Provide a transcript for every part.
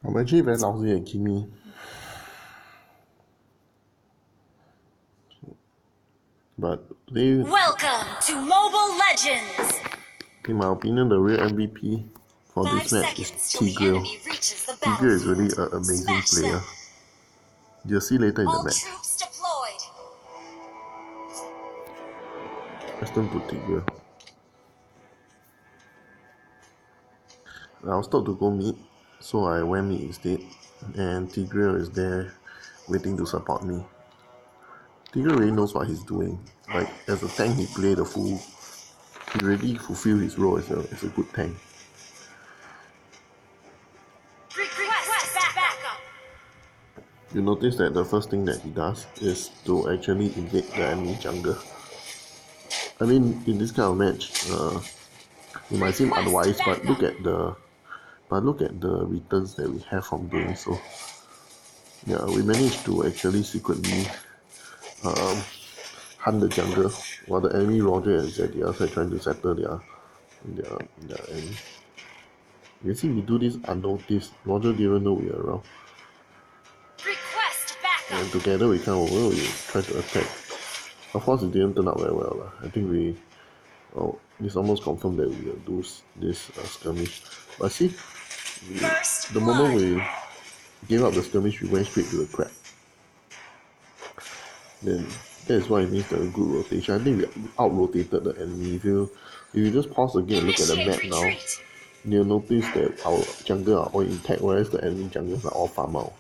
I'm actually very lousy at Kimi. But Welcome to Mobile Legends! in my opinion, the real MVP for this match is Tigreal. Tigreal is really an amazing player. You'll see later in the match. Let's turn to Tigreal. I was told to go mid, so I went mid instead. And Tigreal is there waiting to support me. Tigreal really knows what he's doing. Like, as a tank, he played the full. He really fulfilled his role as a good tank. You notice that the first thing that he does is to actually invade the enemy jungle. I mean, in this kind of match, it might seem unwise, but look at the returns that we have from doing so. Yeah, we managed to actually secretly hunt the jungle while the enemy Roger is at the other side trying to settle their enemy. You see, we do this unnoticed. Roger didn't know we were around. And together we come over, we try to attack. Of course, it didn't turn out very well. I think it's almost confirmed that we will do this skirmish. But see, the moment we gave up the skirmish, we went straight to the crab. Then that is why it means the good rotation. I think we out-rotated the enemy. If you just pause again and look at the map now, you'll notice that our jungle are all intact, whereas the enemy jungles are all farm out.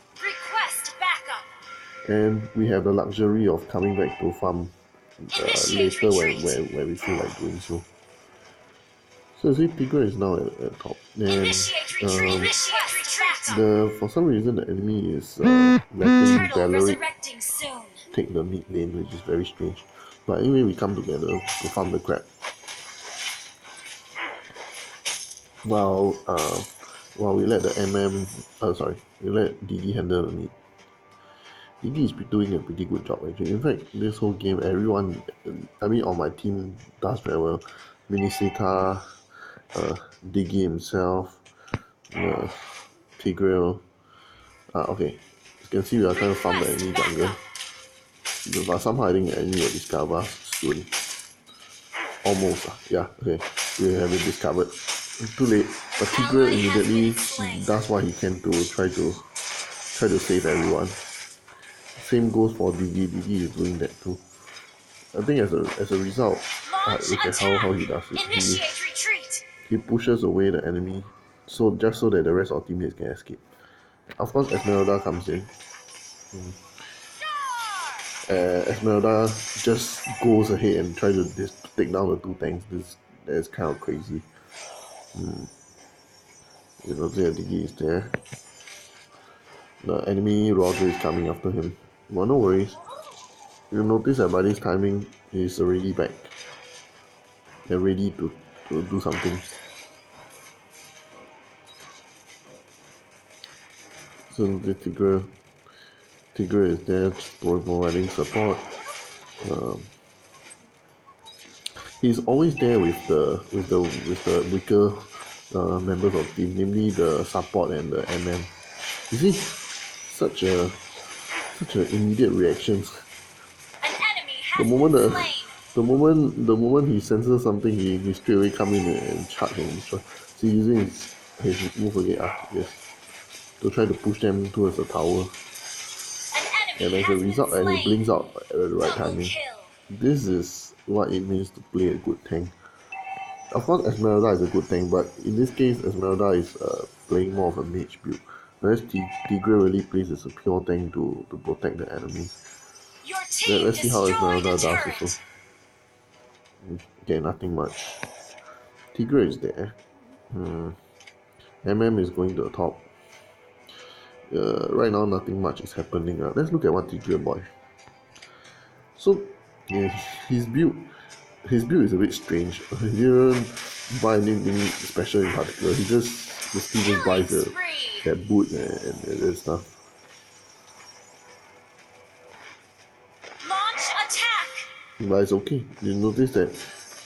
And we have the luxury of coming back to farm later when we feel like doing so. So you see, Tigreal is now at top. And for some reason the enemy is letting Valeric take the mid lane, which is very strange. But anyway, we come together to farm the crab. While we let the we let DD handle the mid. DD is doing a pretty good job actually. In fact, this whole game, everyone, on my team does very well. Minisita, Diggy himself, Tigreal. Okay, you can see we are trying to farm the enemy jungle. But somehow I think the enemy will discover us soon. Almost, yeah, okay. We have it discovered. Too late. But Tigreal immediately does what he can to try to save everyone. Same goes for Diggy. Diggy is doing that too. I think as a result, look at how he does it. He pushes away the enemy, so that the rest of our teammates can escape. Of course, Esmeralda comes in. Esmeralda just goes ahead and tries to take down the two tanks. That is kind of crazy. You know, the Diggy is there. The enemy Roger is coming after him. Well, no worries. You'll notice that by this timing, he's already back. They're ready to do something. So the Tigreal is there providing support. He's always there with the weaker members of the team, namely the support and the MM. You see, such a immediate reactions. The moment he senses something, he straight away come in and charge and destroy. So using his move again, yes, to try to push them towards the tower. And as a result, and he blinks out at the right timing. This is what it means to play a good tank. Of course, Esmeralda is a good tank, but in this case, Esmeralda is playing more of a mage build, whereas Tigreal really plays as a pure tank to protect the enemy. Let's see how Esmeralda does also. Okay, nothing much. Tigreal is there. MM is going to the top. Right now, nothing much is happening. Let's look at what Tigreal boy. So, yeah, his build is a bit strange. He didn't buy anything special in particular. He just buys that boot and stuff. But it's okay. You notice that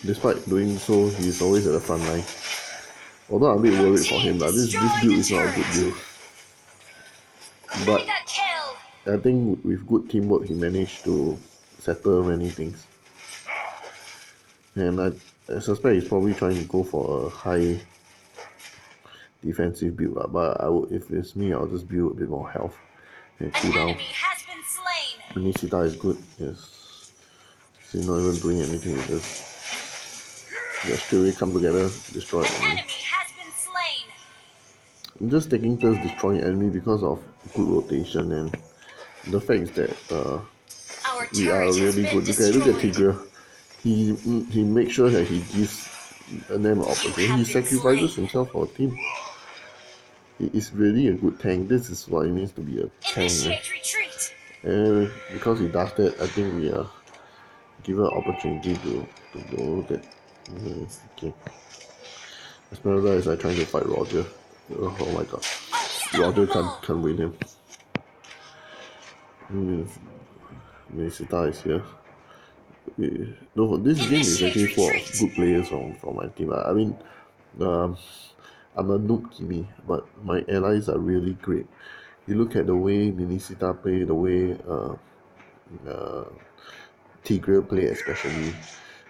despite doing so, he's always at the front line. Although I'm a bit worried for him, this build is not a good build. But Mega kill. I think with good teamwork, he managed to settle many things. And I suspect he's probably trying to go for a high defensive build. But if it's me, I'll just build a bit more health and cool An down. enemy has been slain. Minisita is good, yes. He's not even doing anything, just straight away come together, destroy An the enemy. enemy has been slain. I'm just taking turns destroying enemy because of good rotation, and the fact is that Our we are turret has really been good. Look at destroyed. Tigreal. He makes sure that he gives them an opportunity. He sacrifices himself for a team. He is really a good tank. This is what it means to be a tank. Initiate retreat. And because he does that, I think we are given an opportunity to go that. Okay. Esmeralda is like trying to fight Roger. Oh my god. Roger can't win him. Minisita is here. No, this game is actually full of good players from my team. I mean, um, I'm a noob Kimi, but my allies are really great. You look at the way Minisita play, the way uh, Tigreal play especially,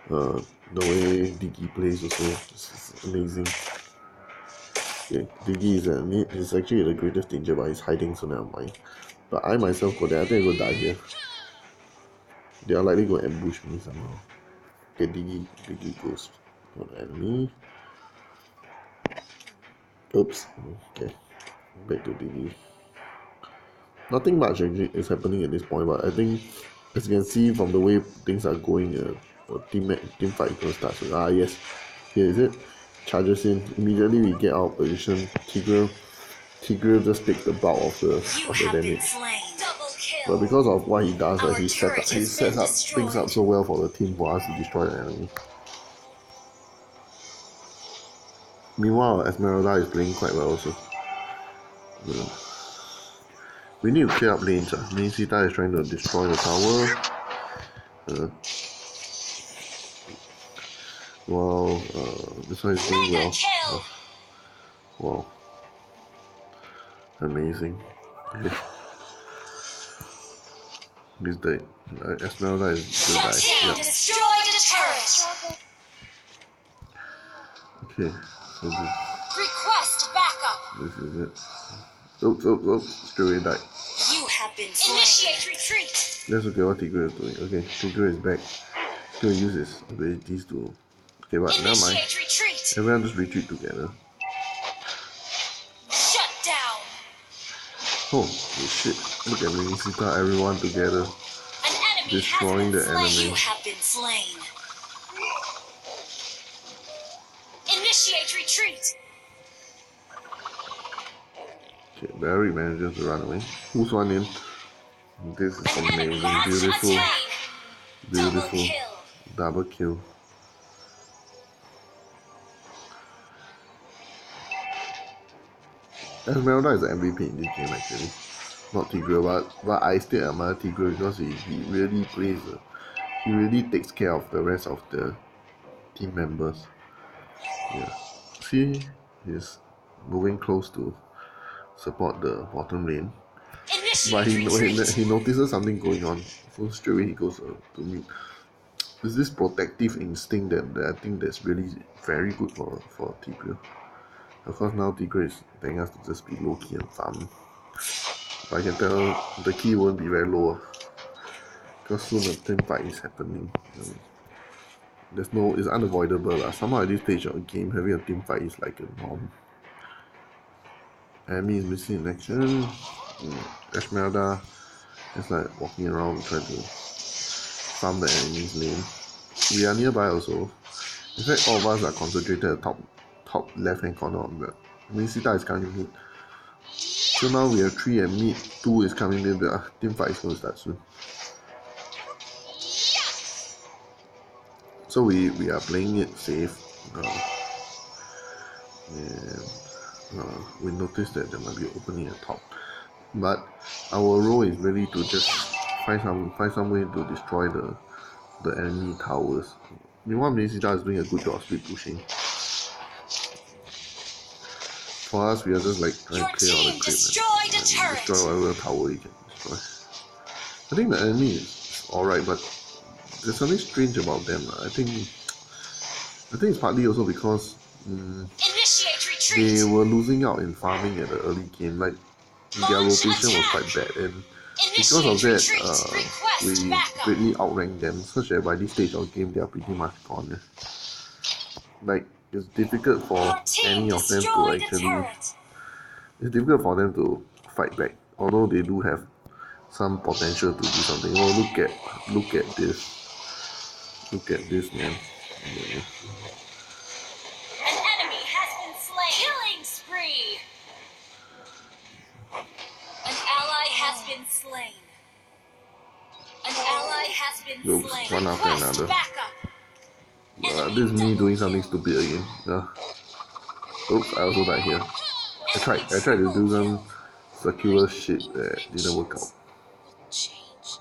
the way Digi plays also, it's amazing. Yeah, Digi is actually the greatest danger, but he's hiding, so never mind. But I myself go there, I think I go die here. They are likely going to ambush me somehow. Okay, Digi goes for the enemy. Oops. Okay. Back to Digi. Nothing much is happening at this point, but I think, as you can see from the way things are going, team fight is going to start. So, yes. Here is it. Charges in. Immediately we get out of position. Tigreal just takes the bulk of the damage. But because of what he does, he sets up things up so well for the team for us to destroy the enemy. Meanwhile, Esmeralda is playing quite well also. Yeah. We need to clear up lanes. Minisita is trying to destroy the tower. Wow, this one is doing well. Wow. Amazing. This day, Esmeralda is still dying. Destroy the turret. Okay, so Request backup. this is it. Oops, straight away died. You have been slain. Initiate retreat. Let's look at what Tigreal is doing. Okay, Tigreal is back. He's gonna use his abilities to. Okay, but never mind. Retreat. Everyone just retreat together. Shut down. Holy shit. Look at Minisita, everyone together. An enemy Destroying the enemy. You have been slain. Initiate retreat. Okay, Barry manages to run away. Who's running? This is amazing. Beautiful. Beautiful. Double kill. Esmeralda is the MVP in this game actually. Not Tigreal, but I still admire Tigreal because he really plays. He really takes care of the rest of the team members. Yeah. See, he's moving close to support the bottom lane. But he notices something going on, so straight away he goes to meet. There's this protective instinct that I think that's really very good for Tigreal. Of course now Tigreal is telling us to just be low key and farm. But I can tell the key won't be very low, because soon a team fight is happening. It's unavoidable. Somehow at this stage of the game, having a team fight is like a norm. Enemy is missing in action. Esmeralda is like walking around trying to farm the enemy's lane. We are nearby also. In fact, all of us are concentrated at the top left hand corner of the Minisita is coming mid. So now we have 3 and mid, 2 is coming in. The team fight is going to start soon. So we are playing it safe. We noticed that there might be an opening at top. But our role is really to just find some way to destroy the enemy towers. Meanwhile, Minisita is doing a good job of speed pushing. For us, we are just like trying Your to clear all the team creep destroyed a and turret. destroy whatever tower you can destroy. I think the enemy is alright, but there's something strange about them. I think it's partly also because Initiate they retreat. were losing out in farming at the early game. Like their Launch rotation was attack. quite bad, and because of Initiate that, retreat. Request we backup. greatly outranked them. Such that by this stage of the game, they are pretty much gone. Like it's difficult for Your team any of them to destroyed a actually. turret. It's difficult for them to fight back, although they do have some potential to do something. Oh, look at this, man. Yeah. An enemy has been slain. Killing spree. An ally has been slain. An ally has been Oops, slain. one after Request another. backup. This is me doing something stupid again. Oops, I also died here. I tried to do some circular shit that didn't work out. Change.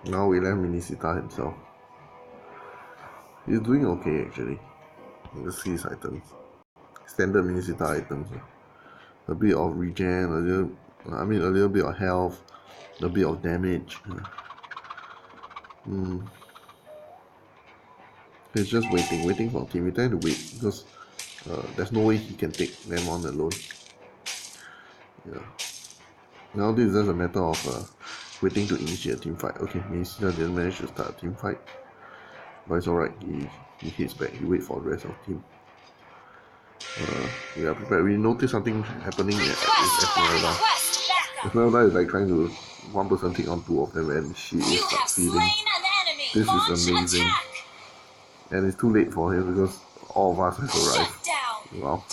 Now we left Minisita himself. He's doing okay actually. Let's see his items. Standard Minisita items. A bit of regen, a little bit of health, a bit of damage. He's just waiting for team. We're trying to wait because there's no way he can take them on alone. Yeah. Now this is just a matter of waiting to initiate a team fight. Okay, Minisita didn't manage to start a team fight. But it's alright, he hits back, he waits for the rest of the team. We are prepared. We noticed something happening with Esmeralda. Esmeralda is like trying to one person take on two of them and she is succeeding. This is amazing. And it's too late for him because all of us have arrived. Wow.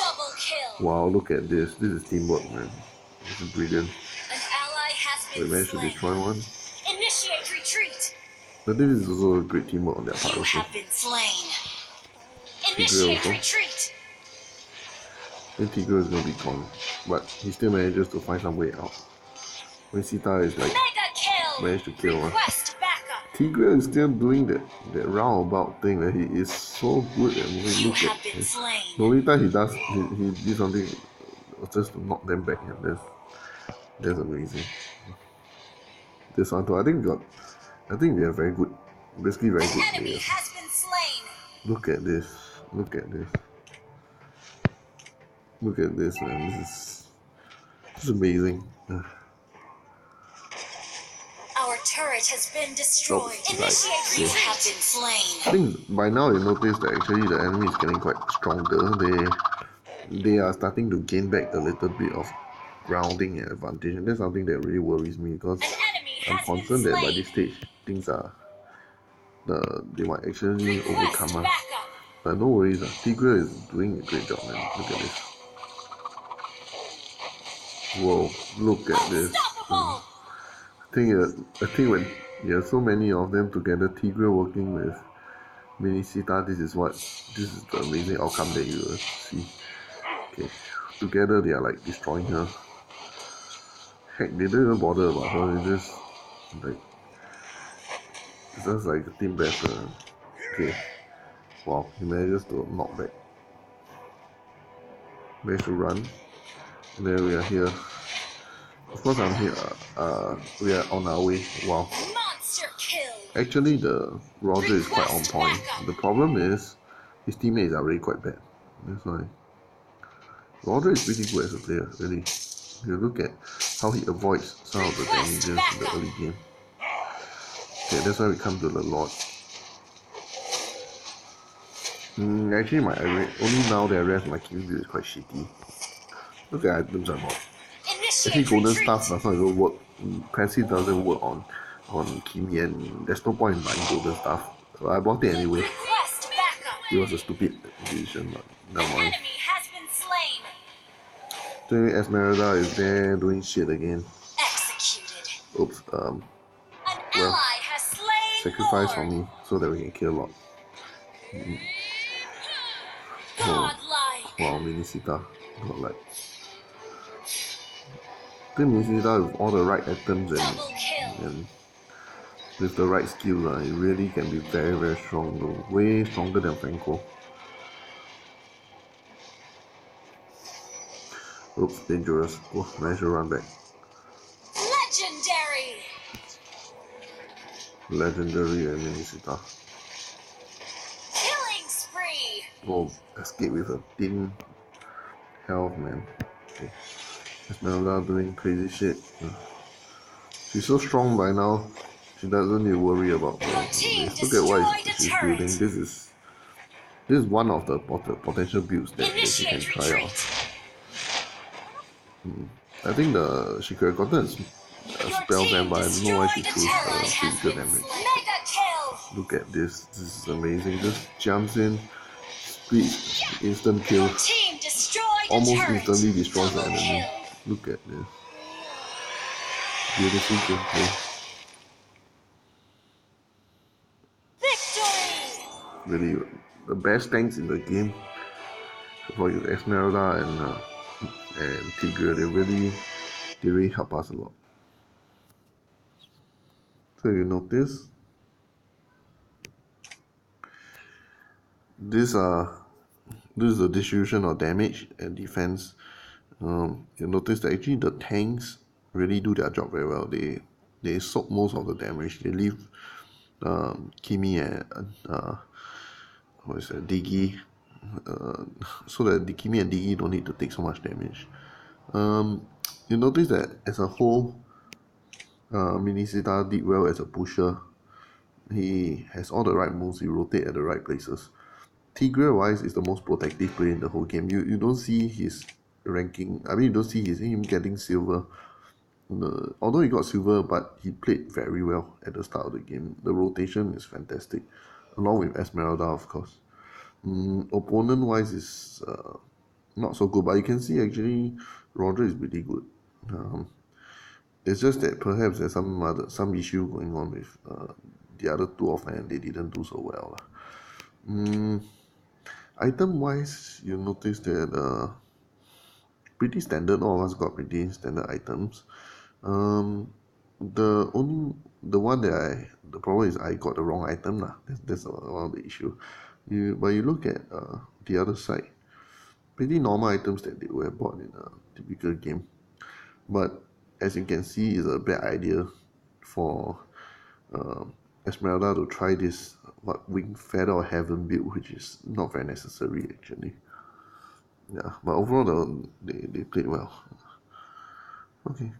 Wow, look at this. This is teamwork, man. This is brilliant. We managed to destroy one. Initiate retreat. But this is also a great teamwork on their part You also. have been slain. Tigreal Initiate also. retreat. Tigreal is gonna be gone, but he still manages to find some way out. When Sita is like Mega kill. managed to kill her. Request backup. Tigreal is still doing that roundabout thing that he is so good at moving. You Look at have been him. slain. The only time he did something just to knock them back, and that's amazing. This one too, I think we are very good, basically very good Enemy players. has been slain. Look at this, look at this, look at this, man. This is amazing. Our turret has been destroyed. Initiate retreat. Have been slain. I think by now you notice that actually the enemy is getting quite stronger. They are starting to gain back a little bit of grounding and advantage, and that's something that really worries me because I'm concerned that by this stage things are they might actually overcome us. But no worries, Tigreal is doing a great job, man. Look at this. Whoa, look at this. I think when you have so many of them together, Tigreal working with Minisita, this is the amazing outcome that you will see. Okay, together they are like destroying her. Heck, they don't even bother about her. They just it's just like a team battle. Okay, wow, he manages to knock back. Managed to run, and then we are here. Of course, I'm here. We are on our way. Wow. Monster kill. Actually, the Roger is quite on point. The problem is his teammates are really quite bad. That's why. Roger is pretty good as a player, really. If you look at how he avoids some of the damages in the early game. Okay, that's why we come to the Lord. Actually, only now that I realize my Kimi build is quite shitty. Look at items I bought. Actually, golden stuff does not even work. Passive doesn't work on Kimi, and there's no point in buying golden stuff. So I bought it anyway. It was a stupid decision, but never mind. So Esmeralda is there doing shit again. Oops. Well, sacrifice for me so that we can kill a lot. Wow, Minisita. Godlike. I think Minisita with all the right items and with the right skills, it really can be very, very strong though. Way stronger than Franco. Oops, dangerous. Oh, nice run back. Legendary. Legendary and Minisita. Killing spree. Oh, escape with a thin health, man. Okay. Esmeralda doing crazy shit. She's so strong by now. She doesn't need to worry about Your team this. Look at what destroyed a she's turret. building. This is one of the potential builds that she can Initiate try retreat. out. I think she could have gotten a Your spell team ban, but I don't know why she destroyed a chose turret. physical damage. Mega kill. Look at this. This is amazing. Just jumps in, splits, instant kill. Your team destroyed Almost a turret. instantly destroys the Double enemy. kill. Look at this. Beautiful gameplay. Victory. Really, the best tanks in the game for you, Esmeralda and Tigreal. They really help us a lot. So you notice this this is the distribution of damage and defense. You notice that actually the tanks really do their job very well. They soak most of the damage. They leave Kimi and what is that, Diggy, so that the Kimi and Diggy don't need to take so much damage. You notice that as a whole, Minisita did well as a pusher. He has all the right moves. He rotate at the right places. Tigreal wise is the most protective player in the whole game. You don't see his ranking. I mean, you don't see him getting silver. Although he got silver, but he played very well at the start of the game. The rotation is fantastic, along with Esmeralda, of course. Opponent wise is not so good, but you can see actually Roger is really good. It's just that perhaps there's some issue going on with the other two of them. They didn't do so well. Item wise, you notice that pretty standard. All of us got pretty standard items. The problem is I got the wrong item lah. That's one of the issue. But you look at the other side, pretty normal items that they would have bought in a typical game. But as you can see, it's a bad idea for Esmeralda to try this wing feather or heaven build, which is not very necessary actually. Yeah, but overall they played well. Okay.